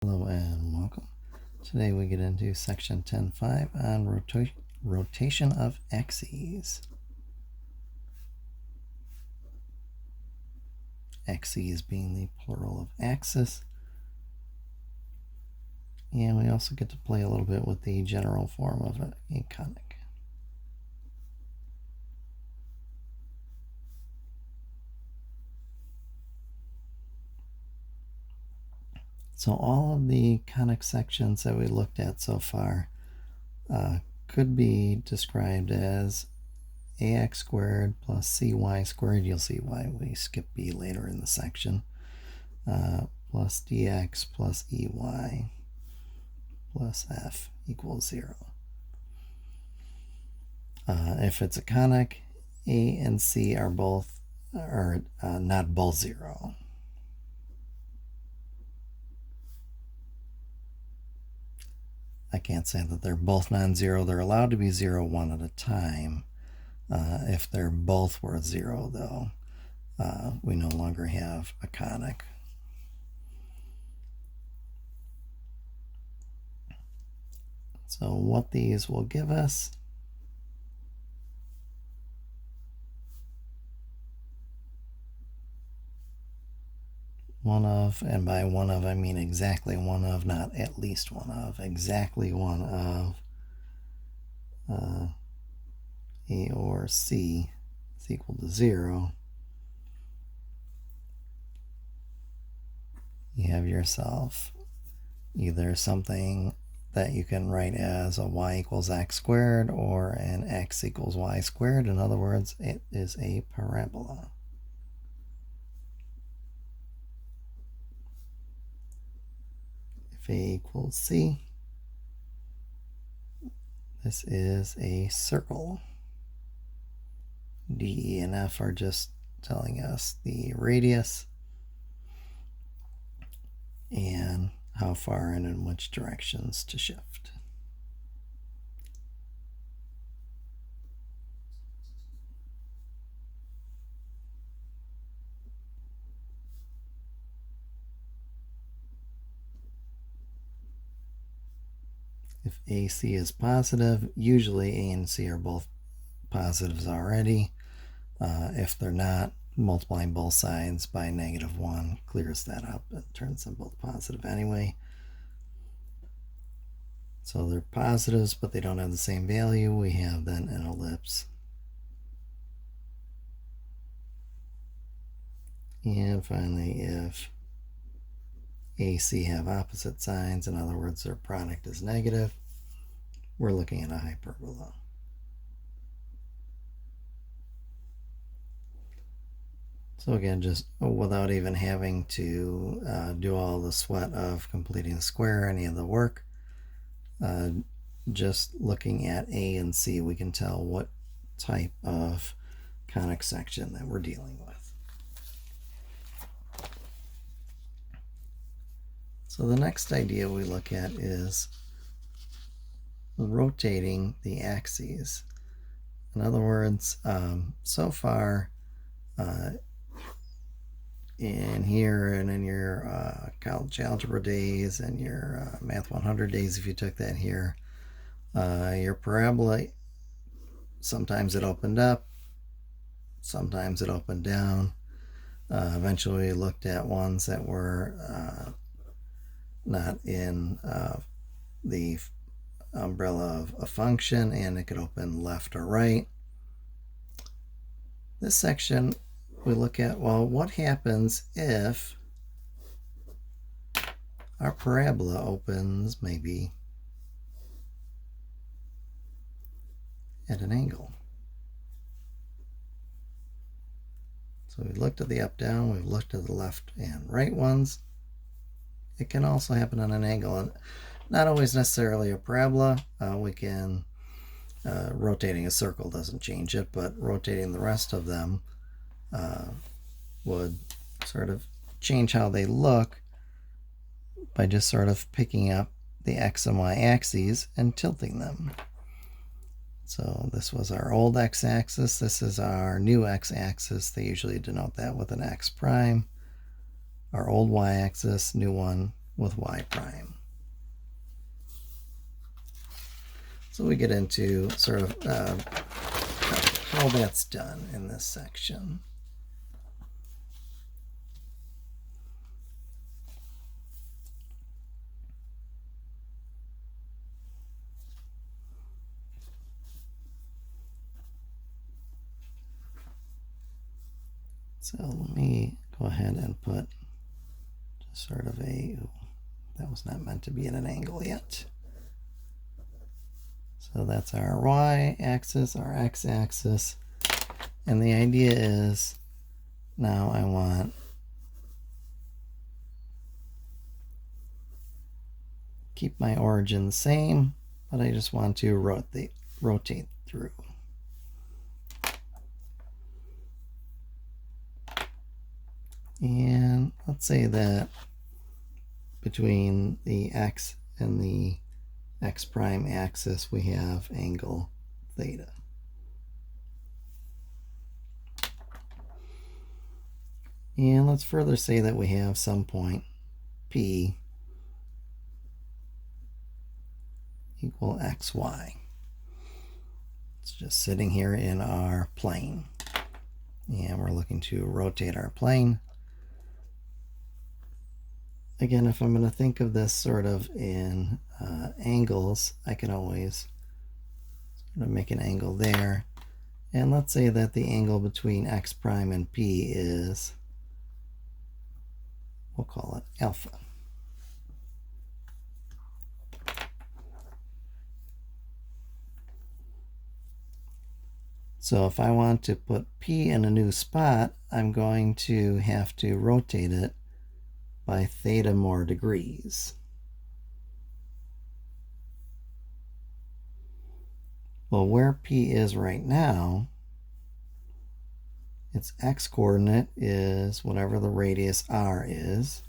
Hello and welcome. Today we get into section 10.5 on rotation of axes. Axes being the plural of axis. And we also get to play a little bit with the general form of a conic. So all of the conic sections that we looked at so far could be described as ax squared plus cy squared. You'll see why we skip b later in the section. Plus dx plus ey plus f equals 0. If it's a conic, a and c are not both 0. I can't say that they're both non-zero. They're allowed to be 0 one at a time. If they're both worth 0, though, we no longer have a conic. So what these will give us one of, and by one of I mean exactly one of, not at least one of, exactly one of A or C is equal to 0. You have yourself either something that you can write as a y equals x squared or an x equals y squared. In other words, it is a parabola. If A equals C, this is a circle. D, E, and F are just telling us the radius and how far and in which directions to shift. If AC is positive, usually A and C are both positives already. If they're not, multiplying both sides by -1 clears that up and turns them both positive anyway. So they're positives, but they don't have the same value. We have then an ellipse. And finally, if AC have opposite signs, in other words, their product is negative, we're looking at a hyperbola. So again, just without even having to do all the sweat of completing the square, any of the work, just looking at A and C, we can tell what type of conic section that we're dealing with. So the next idea we look at is rotating the axes. In other words, so far in here and in your college algebra days and your Math 100 days, if you took that here, your parabola, sometimes it opened up, sometimes it opened down. Eventually we looked at ones that were not in the umbrella of a function, and it could open left or right. This section we look at, well, what happens if our parabola opens maybe at an angle. So we looked at the up down, we've looked at the left and right ones. It can also happen on an angle, and not always necessarily a parabola. We can rotating a circle doesn't change it, but rotating the rest of them would sort of change how they look by just sort of picking up the x and y axes and tilting them. So this was our old x-axis. This is our new x-axis. They usually denote that with an x prime. Our old y-axis, new one with y prime. So we get into sort of how that's done in this section. So let me go ahead and put just sort of a, that was not meant to be at an angle yet. So that's our y-axis, our x-axis. And the idea is now I want keep my origin the same, but I just want to rotate through. And let's say that between the x and the x prime axis we have angle theta. And let's further say that we have some point P equal xy. It's just sitting here in our plane. And we're looking to rotate our plane. Again, if I'm going to think of this sort of in angles, I can always sort of make an angle there. And let's say that the angle between x prime and P is, we'll call it alpha. So if I want to put P in a new spot, I'm going to have to rotate it by theta more degrees. Well, where P is right now, its x coordinate is whatever the radius r is,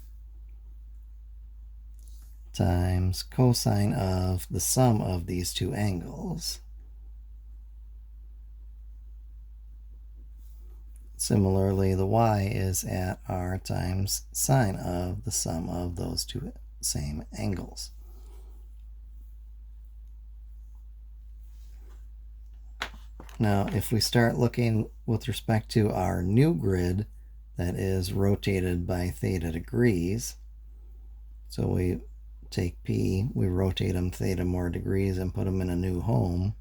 times cosine of the sum of these two angles. Similarly, the y is at r times sine of the sum of those two same angles. Now, if we start looking with respect to our new grid that is rotated by theta degrees, so we take P, we rotate them theta more degrees and put him in a new home,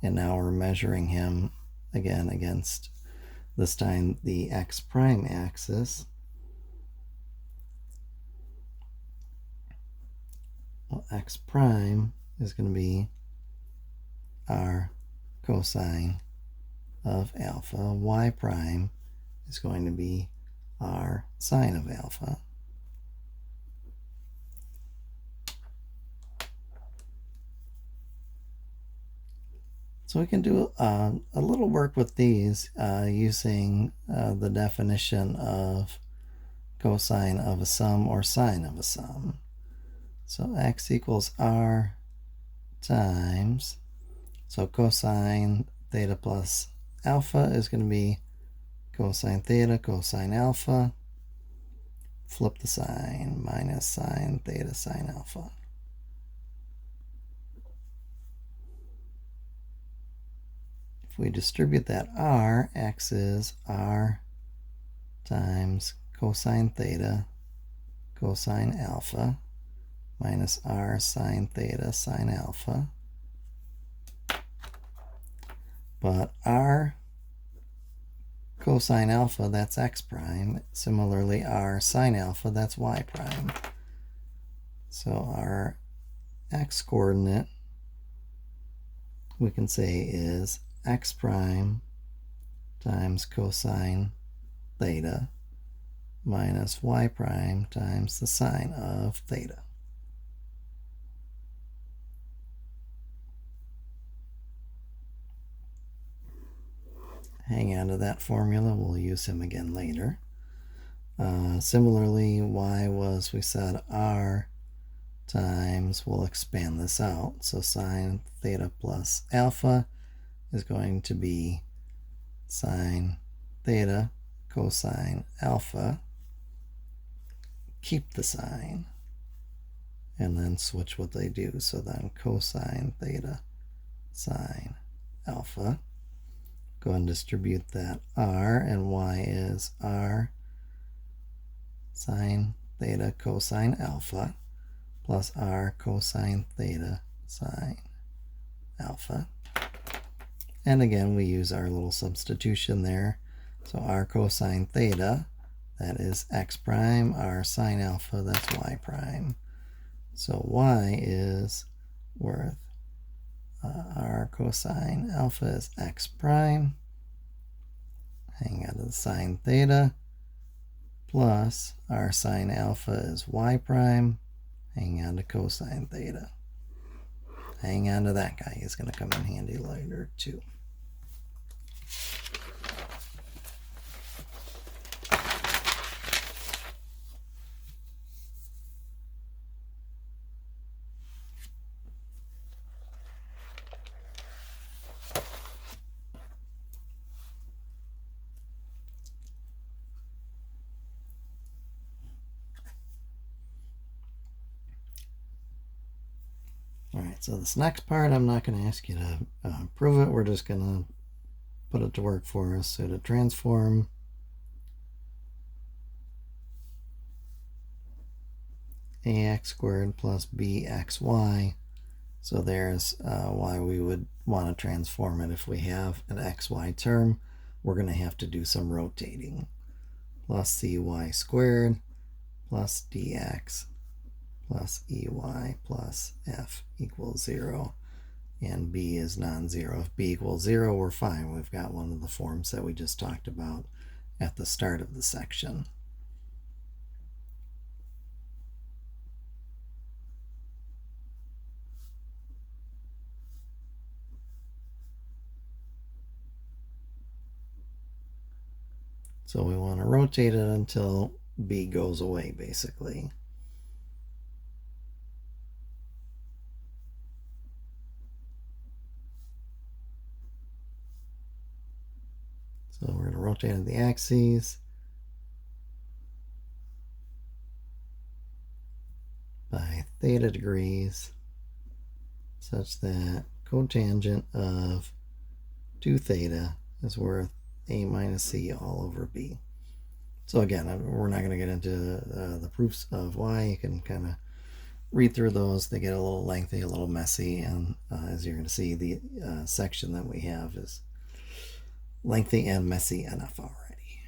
and now we're measuring him again against, this time, the x prime axis. Well, x prime is going to be our cosine of alpha. Y prime is going to be our sine of alpha. So we can do a little work with these using the definition of cosine of a sum or sine of a sum. So x equals r times, so cosine theta plus alpha is going to be cosine theta cosine alpha, flip the sign, minus sine theta sine alpha. If we distribute that r, x is r times cosine theta cosine alpha minus r sine theta sine alpha. But r cosine alpha, that's x prime. Similarly, r sine alpha, that's y prime. So our x coordinate, we can say, is x prime times cosine theta minus y prime times the sine of theta. Hang on to that formula, we'll use him again later. Similarly, y was, we said, r times, we'll expand this out, so sine theta plus alpha is going to be sine theta cosine alpha keep the sign and then switch what they do. So then cosine theta sine alpha. Go and distribute that r, and y is r sine theta cosine alpha plus r cosine theta sine alpha. And again, we use our little substitution there. So r cosine theta, that is x prime, r sine alpha, that's y prime. So y is worth r cosine alpha is x prime, hang on to the sine theta, plus r sine alpha is y prime, hang on to cosine theta. Hang on to that guy, he's going to come in handy later too. Alright, so this next part, I'm not going to ask you to prove it. We're just going to put it to work for us. So to transform ax squared plus bxy, so there's why we would want to transform it. If we have an xy term, we're going to have to do some rotating. Plus cy squared plus dx plus ey plus f equals 0, and b is non-zero. If b equals 0, we're fine. We've got one of the forms that we just talked about at the start of the section. So we want to rotate it until b goes away, basically. So we're going to rotate the axes by theta degrees such that cotangent of 2 theta is worth a minus c all over b. So again, we're not going to get into the proofs of y. You can kind of read through those. They get a little lengthy, a little messy, and as you're going to see, the section that we have is lengthy and messy enough already.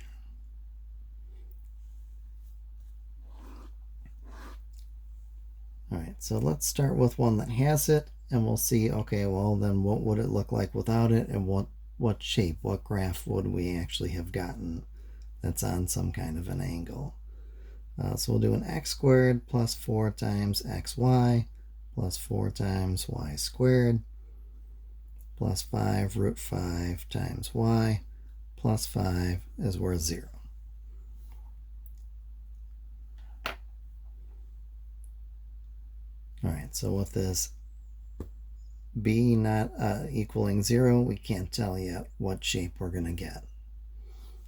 All right, so let's start with one that has it, and we'll see, okay, well, then what would it look like without it, and what shape, what graph would we actually have gotten that's on some kind of an angle. So we'll do an x squared plus 4 times xy plus 4 times y squared plus 5 root 5 times y plus 5 is worth 0. All right, so with this b not equaling 0, we can't tell yet what shape we're going to get.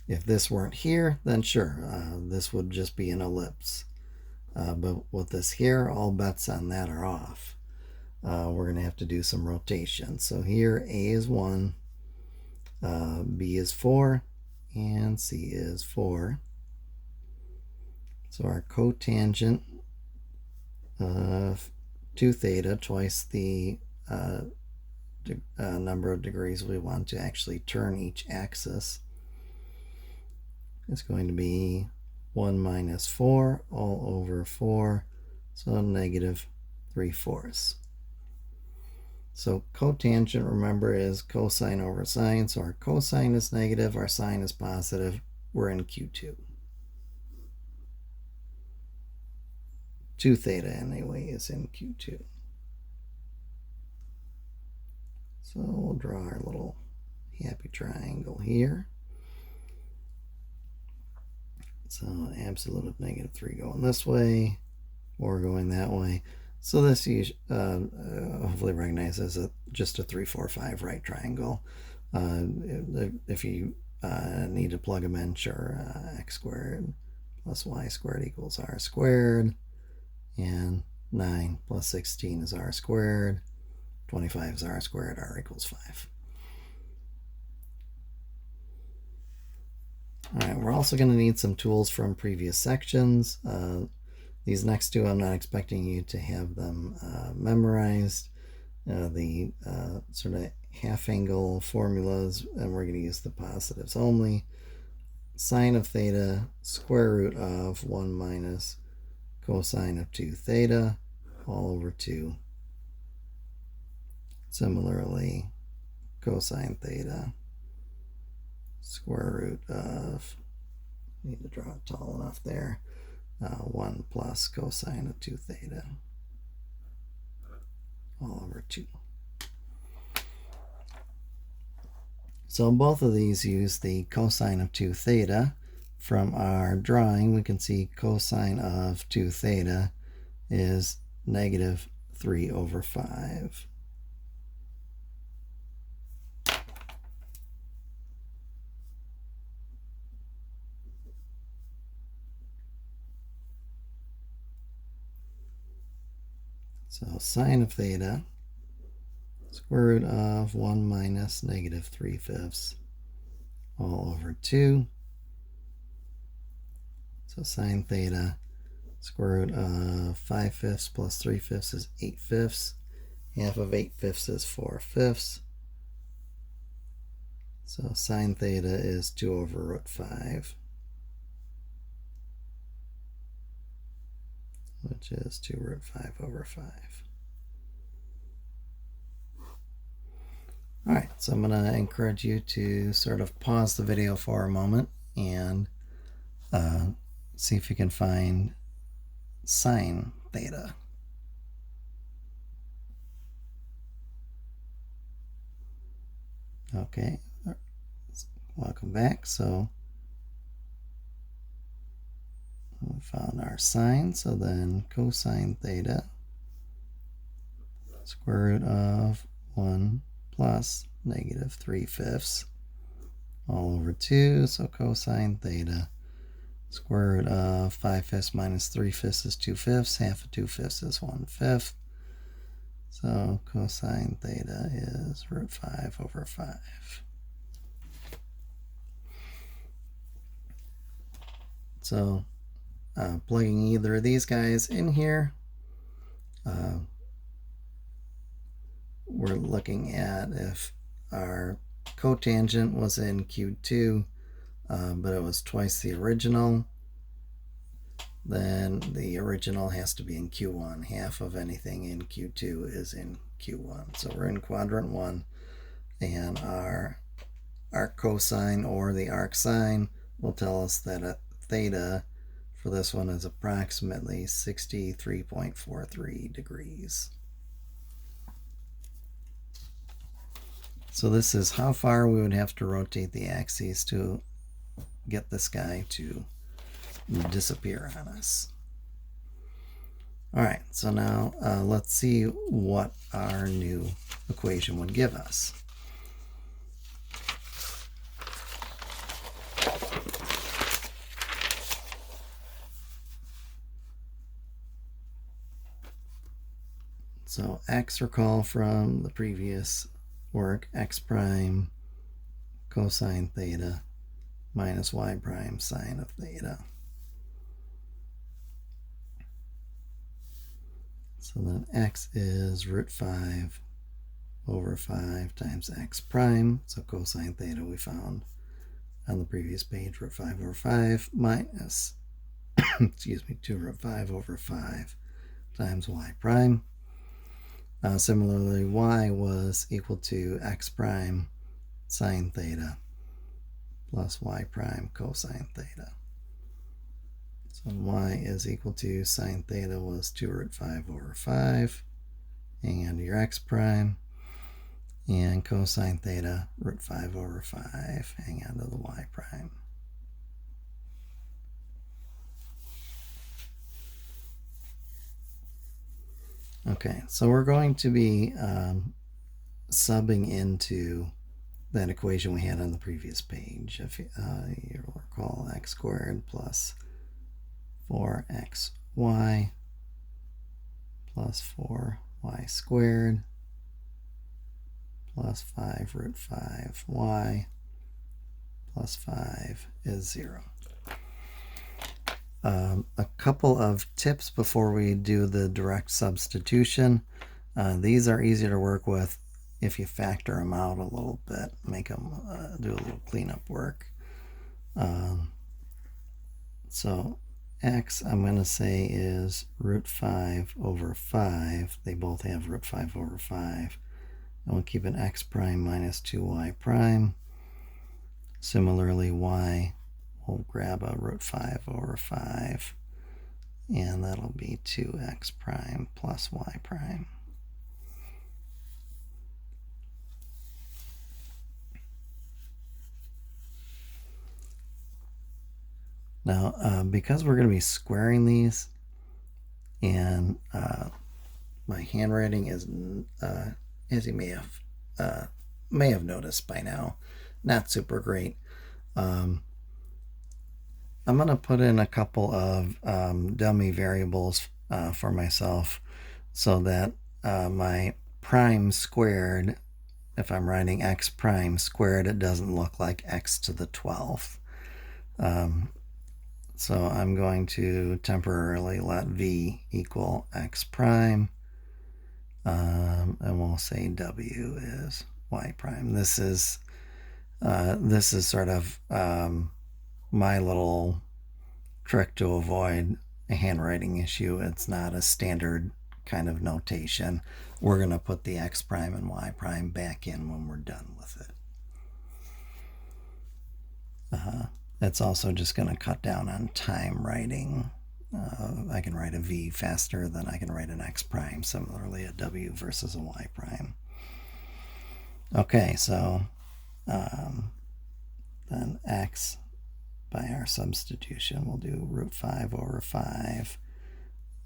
If this weren't here, then sure, this would just be an ellipse. But with this here, all bets on that are off. We're going to have to do some rotation. So here a is 1, b is 4, and c is 4. So our cotangent of 2 theta, twice the number of degrees we want to actually turn each axis, is going to be 1 minus 4 all over 4, so negative 3/4. So cotangent, remember, is cosine over sine, so our cosine is negative, our sine is positive. We're in Q2. 2 theta anyway is in Q2. So we'll draw our little happy triangle here. So absolute of negative 3 going this way, or going that way. So this you hopefully recognize as just a 3, 4, 5 right triangle. If you need to plug them in, sure, x squared plus y squared equals r squared, and 9 plus 16 is r squared, 25 is r squared, r equals 5. All right, we're also going to need some tools from previous sections. These next two, I'm not expecting you to have them memorized. The sort of half angle formulas, and we're going to use the positives only. Sine of theta, square root of 1 minus cosine of 2 theta, all over 2. Similarly, cosine theta, square root of, need to draw it tall enough there, 1 plus cosine of 2 theta, all over 2. So both of these use the cosine of 2 theta. From our drawing, we can see cosine of 2 theta is negative 3 over 5. So sine of theta, square root of 1 minus negative 3/5 all over 2. So sine theta, square root of 5/5 plus 3/5 is 8/5. Half of 8/5 is 4/5. So sine theta is 2 over root 5, which is 2 root 5 over 5. All right, so I'm going to encourage you to sort of pause the video for a moment and see if you can find sine theta. Okay, welcome back. So we found our sine, so then cosine theta, square root of 1 plus negative 3/5 all over 2. So cosine theta, square root of 5/5 minus 3/5 is 2/5. Half of 2/5 is 1/5. So cosine theta is root 5 over 5. So plugging either of these guys in here, we're looking at if our cotangent was in Q2, but it was twice the original, then the original has to be in Q1. Half of anything in Q2 is in Q1. So we're in quadrant 1, and our arc cosine or the arc sine will tell us that a theta for this one is approximately 63.43 degrees. So this is how far we would have to rotate the axes to get this guy to disappear on us. All right, so now let's see what our new equation would give us. So x, recall from the previous work, x prime cosine theta minus y prime sine of theta. So then x is root 5 over 5 times x prime. So cosine theta we found on the previous page, root 5 over 5 minus, excuse me, 2 root 5 over 5 times y prime. Similarly, y was equal to x prime sine theta plus y prime cosine theta. So y is equal to sine theta was 2 root 5 over 5, and your x prime, and cosine theta, root 5 over 5, hang on to the y prime. Okay, so we're going to be subbing into that equation we had on the previous page. If you recall, x squared plus 4xy plus 4y squared plus 5 root 5y plus 5 is 0. A couple of tips before we do the direct substitution. These are easier to work with if you factor them out a little bit, make them do a little cleanup work. So x, I'm going to say, is root 5 over 5. They both have root 5 over 5. And we'll keep an x prime minus 2y prime. Similarly, y, we'll grab a root 5 over 5, and that'll be 2x prime plus y prime. Now, because we're going to be squaring these, and my handwriting is, as you may have noticed by now, not super great. I'm going to put in a couple of dummy variables for myself so that my prime squared, if I'm writing x prime squared, it doesn't look like x to the 12th. So I'm going to temporarily let v equal x prime, and we'll say w is y prime. This is sort of my little trick to avoid a handwriting issue. It's not a standard kind of notation. We're going to put the x prime and y prime back in when we're done with it. It's also just going to cut down on time writing. I can write a v faster than I can write an x prime. Similarly, a w versus a y prime. Okay, so then x, by our substitution, we'll do root 5 over 5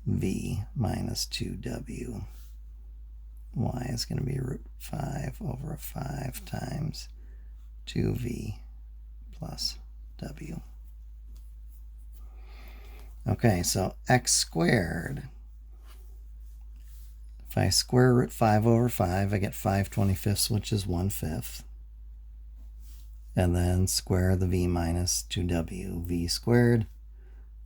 v minus 2w. Y is going to be root 5 over 5 times 2v plus w. Okay, so x squared. If I square root 5 over 5, I get 5/25, which is 1/5. And then square the v minus 2w. V squared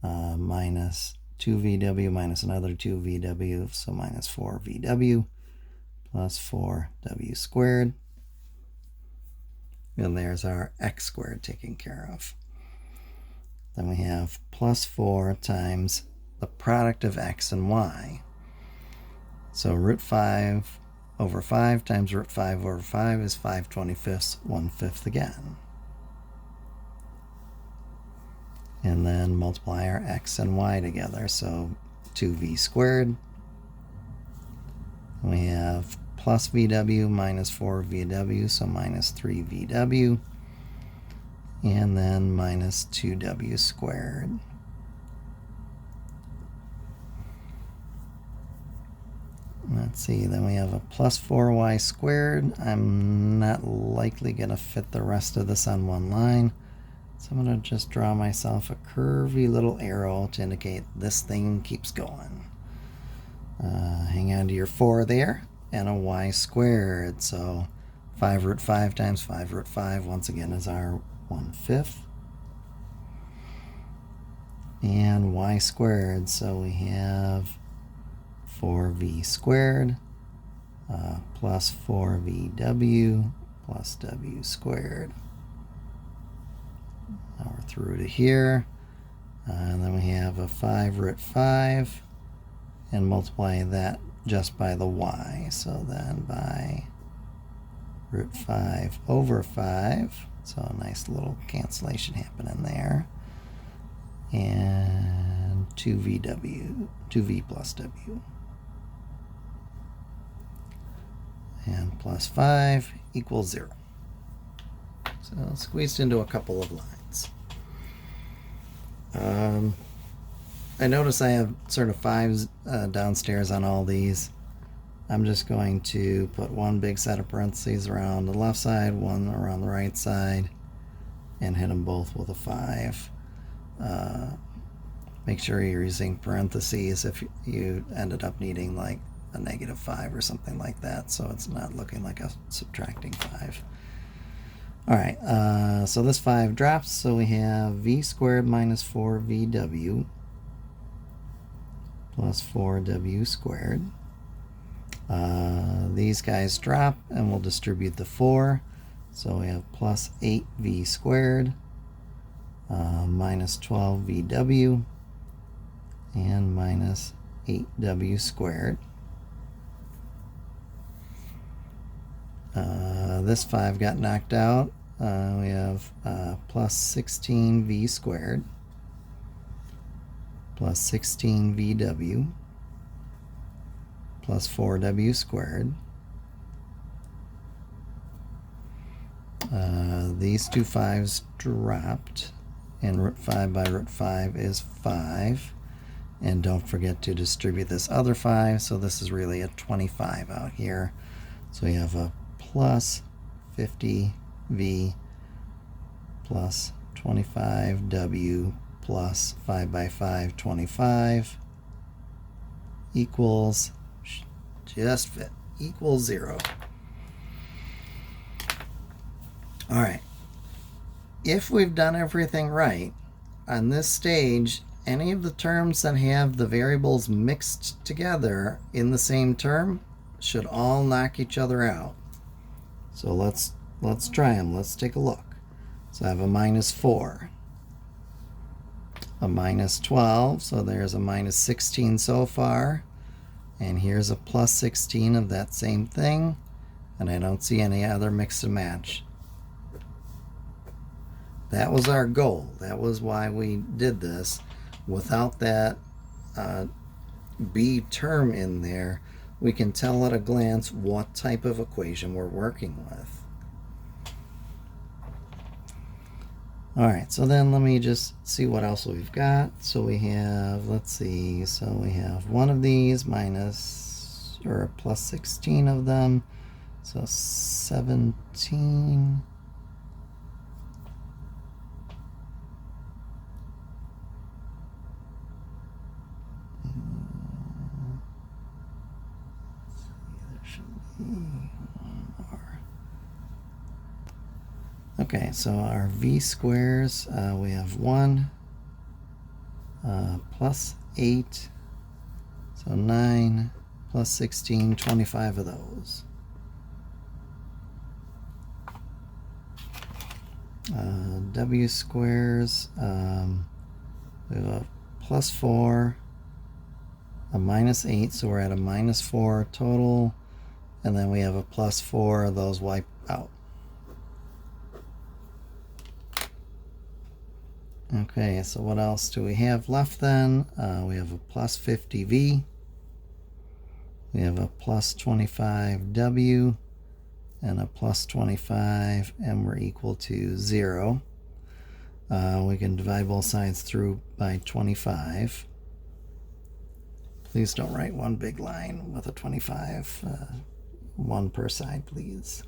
minus 2vw minus another 2vw, so minus 4vw plus 4w squared. And there's our x squared taken care of. Then we have plus 4 times the product of x and y. So root 5 over 5 times root 5 over 5 is 5/25, 1/5 again. And then multiply our x and y together. So 2v squared. We have plus vw minus 4vw, so minus 3vw. And then minus 2w squared. Let's see, then we have a plus 4y squared. I'm not likely going to fit the rest of this on one line. So I'm going to just draw myself a curvy little arrow to indicate this thing keeps going. Hang on to your 4 there, and a y squared. So 5 root 5 times 5 root 5, once again, is our 1/5. And y squared, so we have 4v squared plus 4vw plus w squared. Now we're through to here. And then we have a 5 root 5, and multiply that just by the y. So then by root 5 over 5, so a nice little cancellation happening there. And 2v plus w. And plus 5 equals 0. So squeezed into a couple of lines. I notice I have sort of 5s downstairs on all these. I'm just going to put one big set of parentheses around the left side, one around the right side, and hit them both with a 5. Make sure you're using parentheses if you ended up needing like a -5 or something like that, so it's not looking like a subtracting 5. All right, so this 5 drops, so we have v squared minus 4vw plus 4w squared. These guys drop, and we'll distribute the 4, so we have plus 8v squared minus 12vw and minus 8w squared. This 5 got knocked out. We have plus 16v squared plus 16vw plus 4w squared. These two 5s dropped, and root 5 by root 5 is 5. And don't forget to distribute this other 5, so this is really a 25 out here. So we have a plus 50v plus 25w plus 5 by 5, 25 equals, just fit, equals 0. All right. If we've done everything right, on this stage, any of the terms that have the variables mixed together in the same term should all knock each other out. So let's try them. Let's take a look. So I have a minus 4, a minus 12, so there's a minus 16 so far, and here's a plus 16 of that same thing, and I don't see any other mix and match. That was our goal. That was why we did this. Without that b term in there, we can tell at a glance what type of equation we're working with. All right, so then let me just see what else we've got. So we have, let's see, so we have one of these minus, or plus 16 of them, so 17. Okay, so our v squares, we have 1 plus 8, so 9 plus 16, 25 of those. W squares, we have a plus 4, a minus 8, so we're at a minus 4 total, and then we have a plus 4, those wipe out. Okay, so what else do we have left then? We have a plus 50v, we have a plus 25w, and a plus 25, and we're equal to 0. We can divide both sides through by 25. Please don't write one big line with a 25, one per side, please.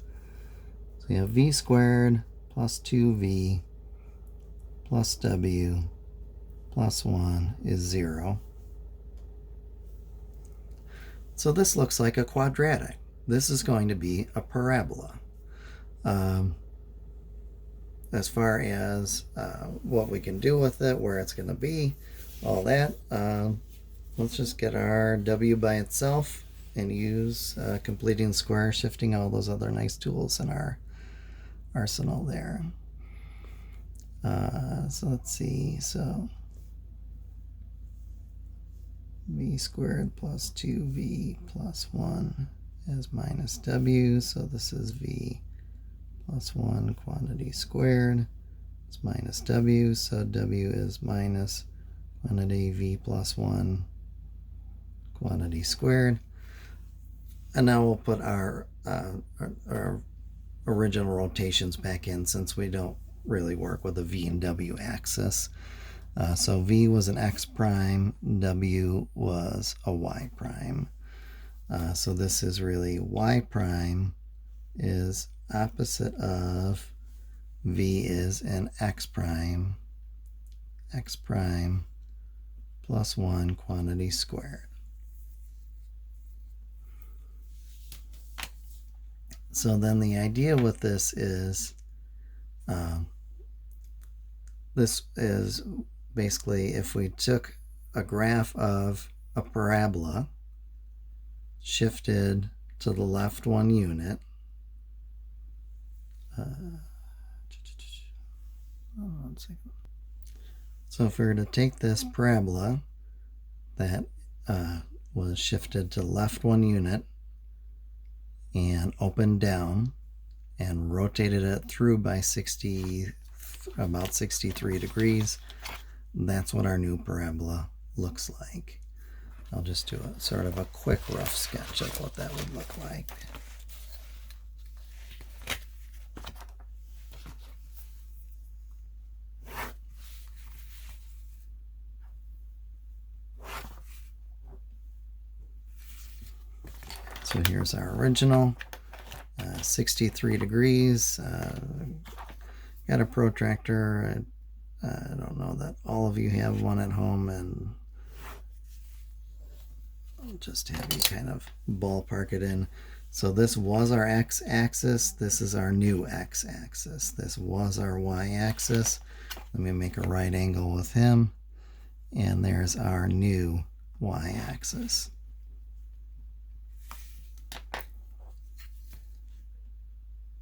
So we have v squared plus 2v plus w plus 1 is 0. So this looks like a quadratic. This is going to be a parabola. As far as what we can do with it, where it's going to be, all that, let's just get our w by itself and use completing square, shifting, all those other nice tools in our arsenal there. So let's see, so v squared plus 2v plus 1 is minus w, so this is v plus 1 quantity squared. It's minus w, so w is minus quantity v plus 1 quantity squared. And now we'll put our original rotations back in, since we don't really work with a v and w axis. So v was an x prime, w was a y prime. So this is really y prime is opposite of v is an x prime plus 1 quantity squared. So then the idea with this is basically if we took a graph of a parabola, shifted to the left 1 unit, one second. So if we were to take this parabola that was shifted to left 1 unit and opened down and rotated it through by about 63 degrees, that's what our new parabola looks like. I'll just do a sort of a quick rough sketch of what that would look like. So here's our original, 63 degrees. Got a protractor. I don't know that all of you have one at home, and I'll just have you kind of ballpark it in. So this was our x-axis. This is our new x-axis. This was our y-axis. Let me make a right angle with him. And there's our new y-axis.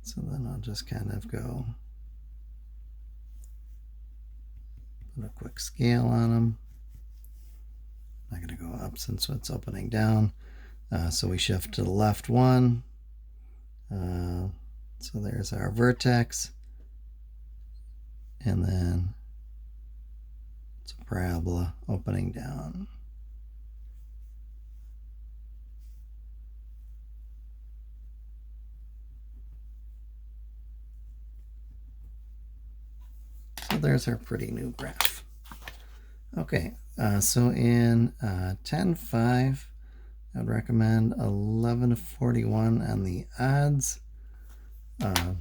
So then I'll just kind of go put a quick scale on them. I'm not going to go up since it's opening down. So we shift to the left 1. So there's our vertex. And then it's a parabola opening down. So there's our pretty new graph. Okay, so in 10.5, I'd recommend 11 to 41 on the odds. Don't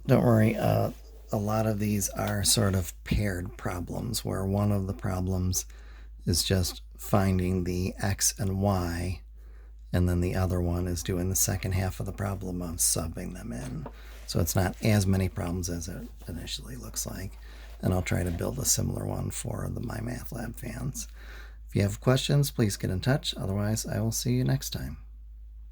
worry, a lot of these are sort of paired problems where one of the problems is just finding the x and y, and then the other one is doing the second half of the problem of subbing them in. So it's not as many problems as it initially looks like. And I'll try to build a similar one for the My Math Lab fans. If you have questions, please get in touch. Otherwise, I will see you next time.